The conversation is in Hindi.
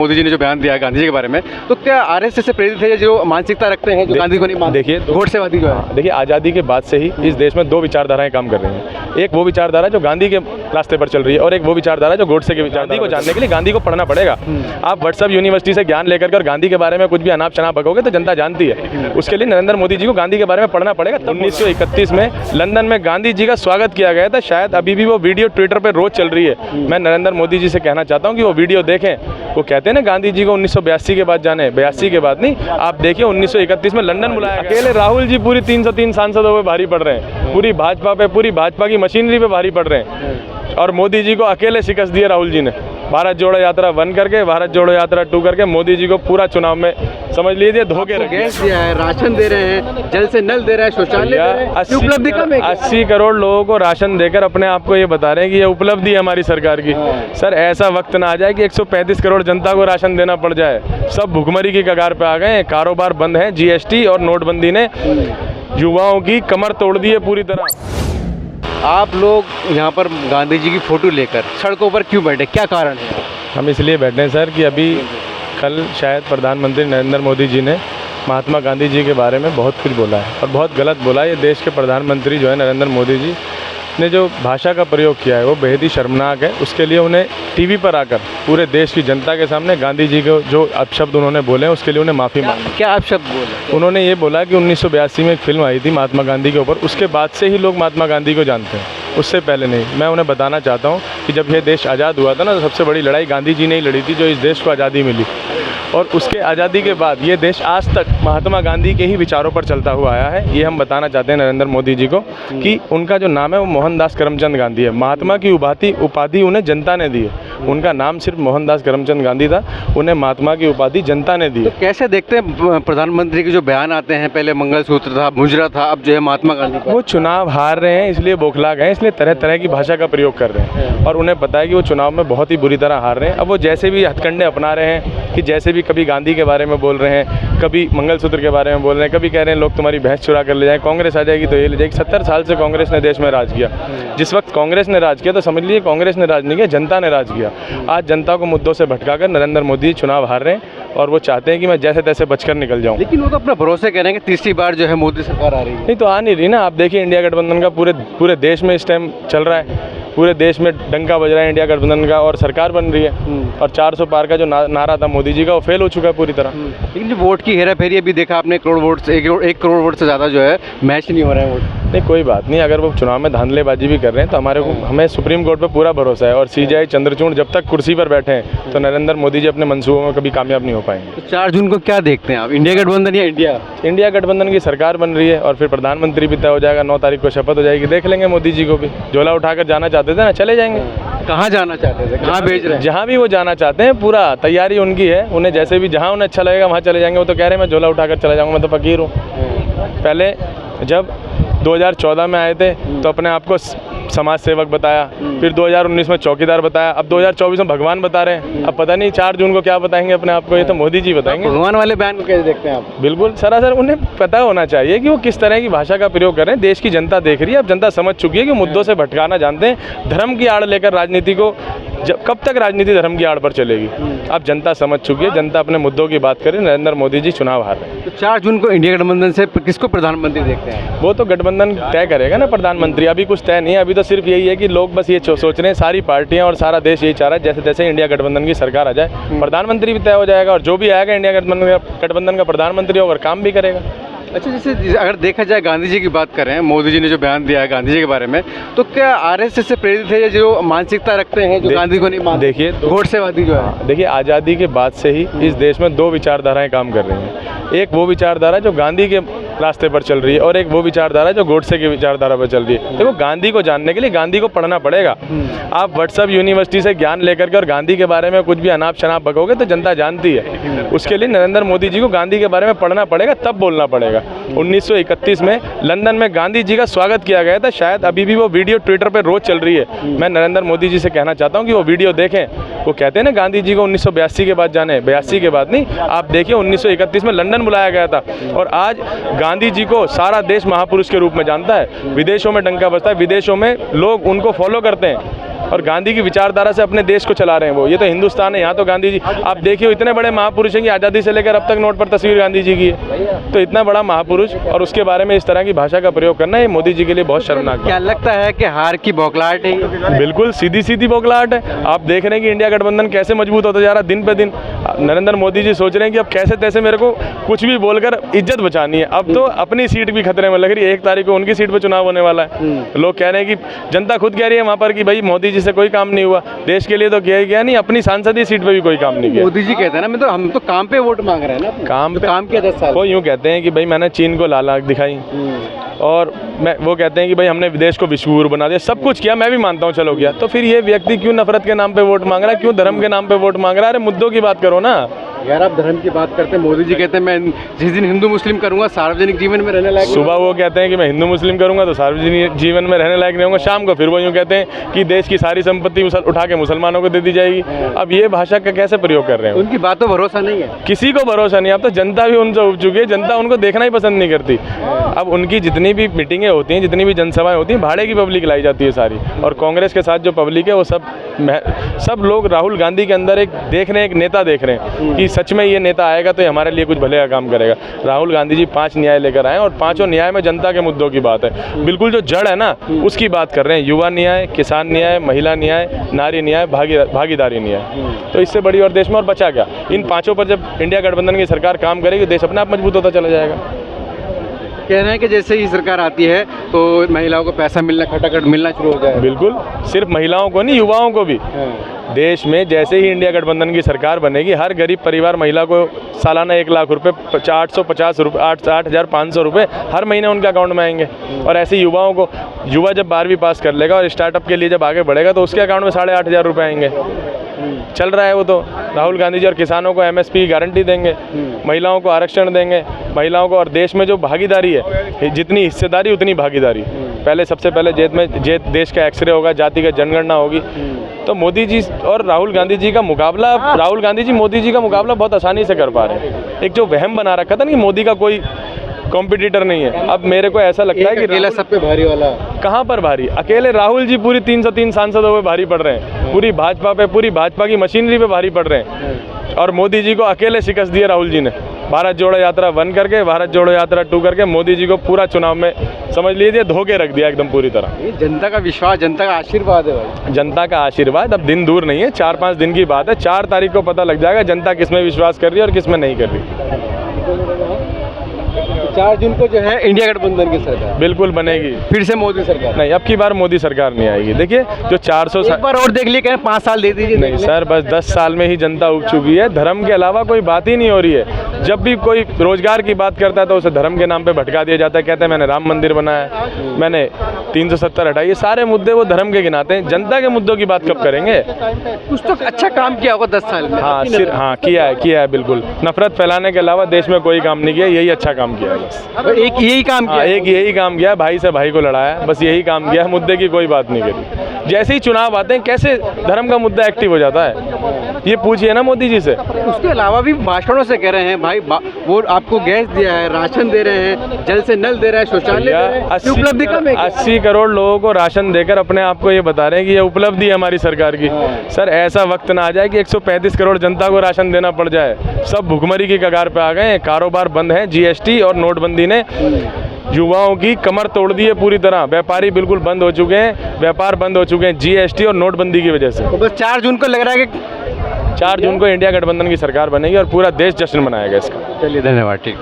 मोदी जी ने जो बयान दिया है गांधी जी के बारे में, तो क्या आरएसएस से प्रेरित है, जो मानसिकता रखते हैं, जो गांधी को नहीं मानते? देखिए घोड़सेवादी जो है, देखिए आज़ादी के बाद से ही इस देश में दो विचारधाराएं काम कर रही हैं। एक वो विचारधारा जो गांधी के रास्ते पर चल रही है और एक वो विचारधारा जो गोडसे के विचारधारा को जानने के लिए गांधी को पढ़ना पड़ेगा। आप व्हाट्सएप यूनिवर्सिटी से ज्ञान लेकर कर गांधी के बारे में कुछ भी अनाप शनाप बकोगे तो जनता जानती है। उसके लिए नरेंद्र मोदी जी को गांधी के बारे में पढ़ना पड़ेगा। 1931 में लंदन में गांधी जी का स्वागत किया गया था। शायद अभी भी वो वीडियो ट्विटर पर रोज चल रही है। मैं नरेंद्र मोदी जी से कहना चाहता हूँ कि वो वीडियो देखें। वो कहते हैं ना गांधी जी को 1982 के बाद जाने, 82 के बाद नहीं, आप देखिए 1931 में लंदन बुलाया गया। अकेले राहुल जी पूरी 303 सांसदों पे भारी पड़ रहे हैं, पूरी भाजपा पे, पूरी भाजपा की मशीनरी पे भारी पड़ रहे हैं। और मोदी जी को अकेले शिकस्त दी है राहुल जी ने। भारत जोड़ो यात्रा 1 करके, भारत जोड़ो यात्रा 2 करके मोदी जी को पूरा चुनाव में समझ लीजिए धोखे रखे। गैस दिया है, राशन दे रहे हैं, जल से नल दे रहे हैं, शौचालय दे रहे हैं। 80 करोड़ लोगों को राशन देकर अपने आप को ये बता रहे हैं कि ये उपलब्धि है हमारी सरकार की। सर ऐसा वक्त ना आ जाए कि 135 करोड़ जनता को राशन देना पड़ जाए। सब भुखमरी की कगार पे आ गए हैं, कारोबार बंद है। जीएसटी और नोटबंदी ने युवाओं की कमर तोड़ दी है पूरी तरह। आप लोग यहाँ पर गांधी जी की फोटो लेकर सड़कों पर क्यों बैठे, क्या कारण है? हम इसलिए बैठे हैं सर कि अभी कल शायद प्रधानमंत्री नरेंद्र मोदी जी ने महात्मा गांधी जी के बारे में बहुत कुछ बोला है और बहुत गलत बोला है। ये देश के प्रधानमंत्री जो है नरेंद्र मोदी जी ने जो भाषा का प्रयोग किया है वो बेहद ही शर्मनाक है। उसके लिए उन्हें टीवी पर आकर पूरे देश की जनता के सामने गांधी जी को जो अपशब्द उन्होंने बोले हैं उसके लिए उन्हें माफ़ी मांगी। क्या अपशब्द बोले? उन्होंने ये बोला कि 1982 में एक फिल्म आई थी महात्मा गांधी के ऊपर, उसके बाद से ही लोग महात्मा गांधी को जानते हैं, उससे पहले नहीं। मैं उन्हें बताना चाहता हूँ कि जब यह देश आज़ाद हुआ था ना, तो सबसे बड़ी लड़ाई गांधी जी ने ही लड़ी थी जो इस देश को आज़ादी मिली। और उसके आज़ादी के बाद ये देश आज तक महात्मा गांधी के ही विचारों पर चलता हुआ आया है। ये हम बताना चाहते हैं नरेंद्र मोदी जी को कि उनका जो नाम है वो मोहनदास करमचंद गांधी है। महात्मा की उपाधि उन्हें जनता ने दी है। उनका नाम सिर्फ मोहनदास करमचंद गांधी था, उन्हें महात्मा की उपाधि जनता ने दी है। तो कैसे देखते हैं प्रधानमंत्री के जो बयान आते हैं, पहले मंगलसूत्र था, मुजरा था, अब जो है महात्मा गांधी का? वो चुनाव हार रहे हैं इसलिए बौखला गए, इसलिए तरह तरह की भाषा का प्रयोग कर रहे हैं और उन्हें पता है कि वो चुनाव में बहुत ही बुरी तरह हार रहे हैं। अब वो जैसे भी हथकंडे अपना रहे हैं कि जैसे भी कभी गांधी के बारे में बोल रहे हैं, कभी मंगलसूत्र के बारे में बोल रहे हैं, कभी कह रहे हैं लोग तुम्हारी भैंस चुरा कर ले जाएं, कांग्रेस आ जाएगी तो ये ले जाएगी। 70 साल से कांग्रेस ने देश में राज किया। जिस वक्त कांग्रेस ने राज किया तो समझ लीजिए कांग्रेस ने राज नहीं किया, जनता ने राज किया। आज जनता को मुद्दों से भटकाकर नरेंद्र मोदी चुनाव हार रहे हैं और वो चाहते हैं कि मैं जैसे तैसे बचकर निकल जाऊं। लेकिन वो तो अपना भरोसे कह रहे हैं कि तीसरी बार जो है मोदी सरकार आ रही है। नहीं तो आ नहीं रही ना। आप देखिए इंडिया गठबंधन का पूरे देश में इस टाइम चल रहा है, पूरे देश में डंका बज रहा है इंडिया गठबंधन का और सरकार बन रही है। और 400 पार का जो नारा था मोदी जी का वो फेल हो चुका है पूरी तरह। लेकिन जो वोट की हेरा फेरी अभी देखा आपने, करोड़ वोट से 1 करोड़ वोट से ज़्यादा जो है मैच नहीं हो रहे हैं वोट। नहीं कोई बात नहीं, अगर वो चुनाव में धांधलेबाजी भी कर रहे हैं तो हमें सुप्रीम कोर्ट पर पूरा भरोसा है और सीजीआई चंद्रचूड़ जब तक कुर्सी पर बैठे हैं तो नरेंद्र मोदी जी अपने मंसूबों में कभी कामयाब नहीं हो पाएंगे। तो 4 जून को क्या देखते हैं आप, इंडिया गठबंधन या इंडिया गठबंधन की सरकार बन रही है और फिर प्रधानमंत्री भी तय हो जाएगा। 9 तारीख को शपथ हो जाएगी, देख लेंगे मोदी जी को भी। झोला उठाकर जाना चाहते थे ना, चले जाएंगे। कहाँ जाना चाहते थे, कहाँ भेज रहे हैं? जहाँ भी वो जाना चाहते हैं पूरा तैयारी उनकी है। उन्हें जैसे भी जहाँ उन्हें अच्छा लगेगा वहाँ चले जाएंगे। वो तो कह रहे हैं मैं झोला उठाकर चला जाऊँगा, मैं तो फकीर हूँ। पहले जब 2014 में आए थे तो अपने आप को समाज सेवक बताया, फिर 2019 में चौकीदार बताया, अब 2024 में भगवान बता रहे हैं। अब पता नहीं 4 जून को क्या बताएंगे अपने आप को, ये तो मोदी जी बताएंगे। भगवान वाले बयान को कैसे देखते हैं आप? बिल्कुल सरासर उन्हें पता होना चाहिए कि वो किस तरह की भाषा का प्रयोग कर रहे हैं। देश की जनता देख रही है, अब जनता समझ चुकी है कि मुद्दों से भटकाना जानते हैं। धर्म की आड़ लेकर राजनीति को कब तक राजनीति धर्म की आड़ पर चलेगी? अब जनता समझ चुकी है, जनता अपने मुद्दों की बात करे। नरेंद्र मोदी जी चुनाव हार रहे हैं। तो 4 जून को इंडिया गठबंधन से किसको प्रधानमंत्री देखते हैं? वो तो गठबंधन तय करेगा ना प्रधानमंत्री, अभी कुछ तय नहीं है। अभी तो सिर्फ यही है कि लोग बस ये सोच रहे हैं, सारी पार्टियां और सारा देश यही चाह रहा है जैसे तैसे इंडिया गठबंधन की सरकार आ जाए, प्रधानमंत्री भी तय हो जाएगा और जो भी आएगा इंडिया गठबंधन का प्रधानमंत्री होकर काम भी करेगा। अच्छा, जैसे अगर देखा जाए गांधी जी की बात करें, मोदी जी ने जो बयान दिया है गांधी जी के बारे में, तो क्या आरएसएस से प्रेरित है, जो मानसिकता रखते हैं, जो गांधी को नहीं मानते? देखिए घोड़सेवादी जो है। देखिए आज़ादी के बाद से ही इस देश में 2 विचारधाराएं काम कर रही हैं। एक वो विचारधारा जो गांधी के रास्ते पर चल रही है और एक वो विचारधारा जो गोडसे की विचारधारा पर चल रही है। देखो गांधी को जानने के लिए गांधी को पढ़ना पड़ेगा। आप व्हाट्सएप यूनिवर्सिटी से ज्ञान लेकर के और गांधी के बारे में कुछ भी अनाप शनाप बकोगे तो जनता जानती है। उसके लिए नरेंद्र मोदी जी को गांधी के बारे में पढ़ना पड़ेगा, तब बोलना पड़ेगा। 1931 में लंदन में गांधी जी का स्वागत किया गया था। शायद अभी भी वो वीडियो ट्विटर पर रोज चल रही है। मैं नरेंद्र मोदी जी से कहना चाहता हूँ कि वो वीडियो देखें। वो कहते हैं ना गांधी जी को 1982 के बाद जाने, 82 के बाद नहीं, आप देखिए 1931 में लंदन बुलाया गया था और आज गांधी जी को सारा देश महापुरुष के रूप में जानता है। विदेशों में डंका बजता है, विदेशों में लोग उनको फॉलो करते हैं। और गांधी की विचारधारा से अपने देश को चला रहे हैं वो। ये तो हिंदुस्तान है, यहाँ तो गांधी जी, आप देखिए इतने बड़े महापुरुष हैं कि आज़ादी से लेकर अब तक नोट पर तस्वीर गांधी जी की है। तो इतना बड़ा महापुरुष और उसके बारे में इस तरह की भाषा का प्रयोग करना, ये मोदी जी के लिए बहुत शर्मनाक क्या लगता है कि हार की बौखलाहट है ये? बिल्कुल सीधी सीधी बौखलाहट है। आप देख रहे हैं कि इंडिया गठबंधन कैसे मजबूत होता जा रहा है दिन पे दिन। नरेंद्र मोदी जी सोच रहे हैं कि अब कैसे तैसे मेरे को कुछ भी बोलकर इज्जत बचानी है। अब तो अपनी सीट भी खतरे में लग रही है। 1 तारीख को उनकी सीट पे चुनाव होने वाला है। लोग कह रहे हैं कि जनता खुद कह रही है वहाँ पर कि भाई मोदी जी से कोई काम नहीं हुआ, देश के लिए तो किया ही गया नहीं, अपनी सांसदीय सीट पे भी कोई काम नहीं किया। मोदी जी कहते हैं ना, हम तो काम पे वोट मांग रहे हैं ना। काम किया 10 साल। वो यूँ कहते हैं कि भाई मैंने चीन को लाल आँख दिखाई, और वो कहते हैं कि भाई हमने विदेश को विश्व गुरु बना दिया, सब कुछ किया, मैं भी मानता हूँ चलो किया। तो फिर ये व्यक्ति क्यों नफरत के नाम पे वोट मांग रहा है, क्यों धर्म के नाम पे वोट मांग रहा है? अरे मुद्दों की बात करो ना यार। आप धर्म की बात करते हैं, मोदी जी कहते हैं मैं जिस दिन हिंदू मुस्लिम करूंगा सार्वजनिक जीवन में रहने लायक। सुबह वो कहते हैं कि मैं हिंदू मुस्लिम करूंगा तो सार्वजनिक जीवन में रहने लायक नहीं होगा, शाम को फिर वो यूँ कहते हैं कि देश की सारी संपत्ति उठा के मुसलमानों को दे दी जाएगी। अब ये भाषा का कैसे प्रयोग कर रहे हैं? उनकी बातों भरोसा नहीं है, किसी को भरोसा नहीं। अब तो जनता भी उनसे उब चुकी है, जनता उनको देखना ही पसंद नहीं करती। अब उनकी जितनी भी मीटिंगें होती हैं, जितनी भी जनसभाएं होती हैं, भाड़े की पब्लिक लाई जाती है सारी। और कांग्रेस के साथ जो पब्लिक है वो सब लोग राहुल गांधी के अंदर एक नेता देख रहे हैं कि सच में ये नेता आएगा तो ये हमारे लिए कुछ भले का काम करेगा। राहुल गांधी जी 5 न्याय लेकर आए और 5 न्याय में जनता के मुद्दों की बात है। बिल्कुल जो जड़ है ना उसकी बात कर रहे हैं। युवा न्याय, किसान न्याय, महिला न्याय, नारी न्याय, भागीदारी न्याय। तो इससे बड़ी और देश में और बचा क्या? इन 5 पर जब इंडिया गठबंधन की सरकार काम करेगी, देश अपने आप मजबूत होता चला जाएगा। कह रहे हैं कि जैसे ही सरकार आती है तो महिलाओं को पैसा मिलना, खटाखट मिलना शुरू हो जाएगा। बिल्कुल, सिर्फ महिलाओं को नहीं, युवाओं को भी। देश में जैसे ही इंडिया गठबंधन की सरकार बनेगी, हर गरीब परिवार महिला को सालाना 1 लाख रुपए, 850 रुपये, 8,500 रुपये हर महीने उनके अकाउंट में आएंगे। और ऐसे युवाओं को, युवा जब 12वीं पास कर लेगा और स्टार्टअप के लिए जब आगे बढ़ेगा तो उसके अकाउंट में 8,500 रुपये आएंगे। चल रहा है वो तो। राहुल गांधी जी और किसानों को MSP की गारंटी देंगे, महिलाओं को आरक्षण देंगे, महिलाओं को, और देश में जो भागीदारी है, जितनी हिस्सेदारी उतनी भागीदारी। पहले सबसे पहले देश का एक्सरे होगा, जाति का जनगणना होगी। तो मोदी जी और राहुल गांधी जी का मुकाबला, राहुल गांधी जी मोदी जी का मुकाबला बहुत आसानी से कर पा रहे हैं। एक जो वहम बना रखा था ना कि मोदी का कोई कॉम्पिटिटर नहीं है, अब मेरे को ऐसा लगता है कि अकेला सब पे भारी वाला। कहाँ पर भारी? अकेले राहुल जी पूरी 303 सांसदों पे भारी पड़ रहे हैं, पूरी भाजपा पे, पूरी भाजपा की मशीनरी पे भारी पड़ रहे हैं। और मोदी जी को अकेले शिकस्त दी है राहुल जी ने। भारत जोड़ो यात्रा 1 करके, भारत जोड़ो यात्रा 2 करके मोदी जी को पूरा चुनाव में समझ लीजिए धोके रख दिया एकदम पूरी तरह। ये जनता का विश्वास, जनता का आशीर्वाद है भाई। जनता का आशीर्वाद अब दिन दूर नहीं है, 4-5 दिन की बात है। 4 तारीख को पता लग जाएगा जनता किस में विश्वास कर रही है और किस में नहीं कर रही। 4 जून को जो है इंडिया गठबंधन की सरकार बिल्कुल बनेगी। फिर से मोदी सरकार नहीं, अब की बार मोदी सरकार नहीं आएगी। देखिए जो 400 एक बार और देख लिए, कहें 5 साल दे दीजिए। नहीं सर, बस 10 साल में ही जनता उब चुकी है। धर्म के अलावा कोई बात ही नहीं हो रही है। जब भी कोई रोजगार की बात करता है तो उसे धर्म के नाम पे भटका दिया जाता है। कहते हैं मैंने राम मंदिर बनाया, मैंने 370 हटाई। ये सारे मुद्दे वो धर्म के गिनाते हैं। जनता के मुद्दों की बात कब करेंगे? कुछ तो अच्छा काम किया होगा 10 साल में। हाँ किया है बिल्कुल। नफरत फैलाने के अलावा देश में कोई काम नहीं किया, यही अच्छा काम किया है बस। एक यही काम किया, यही काम किया, भाई से भाई को लड़ाया, बस यही काम किया। मुद्दे की कोई बात नहीं करी। जैसे ही चुनाव आते हैं कैसे धर्म का मुद्दा एक्टिव हो जाता है, ये पूछिए ना मोदी जी से। उसके अलावा भी भाषणों से कह रहे हैं भाई वो आपको गैस दिया है, राशन दे रहे हैं, जल से नल दे रहे हैं, शौचालय दे रहे हैं। उपलब्धि कम है। 80 करोड़ लोगों को राशन देकर अपने आप को ये बता रहे हैं कि ये उपलब्धि है हमारी सरकार की। सर ऐसा वक्त ना आ जाए कि 135 करोड़ जनता को राशन देना पड़ जाए। सब भुखमरी की कगार पे आ गए हैं, कारोबार बंद है। GST और नोटबंदी ने युवाओं की कमर तोड़ दी है पूरी तरह। व्यापारी बिल्कुल बंद हो चुके हैं, व्यापार बंद हो चुके हैं GST और नोटबंदी की वजह से। तो बस 4 जून को लग रहा है कि 4 जून को इंडिया गठबंधन की सरकार बनेगी और पूरा देश जश्न मनाएगा इसका। चलिए धन्यवाद। ठीक।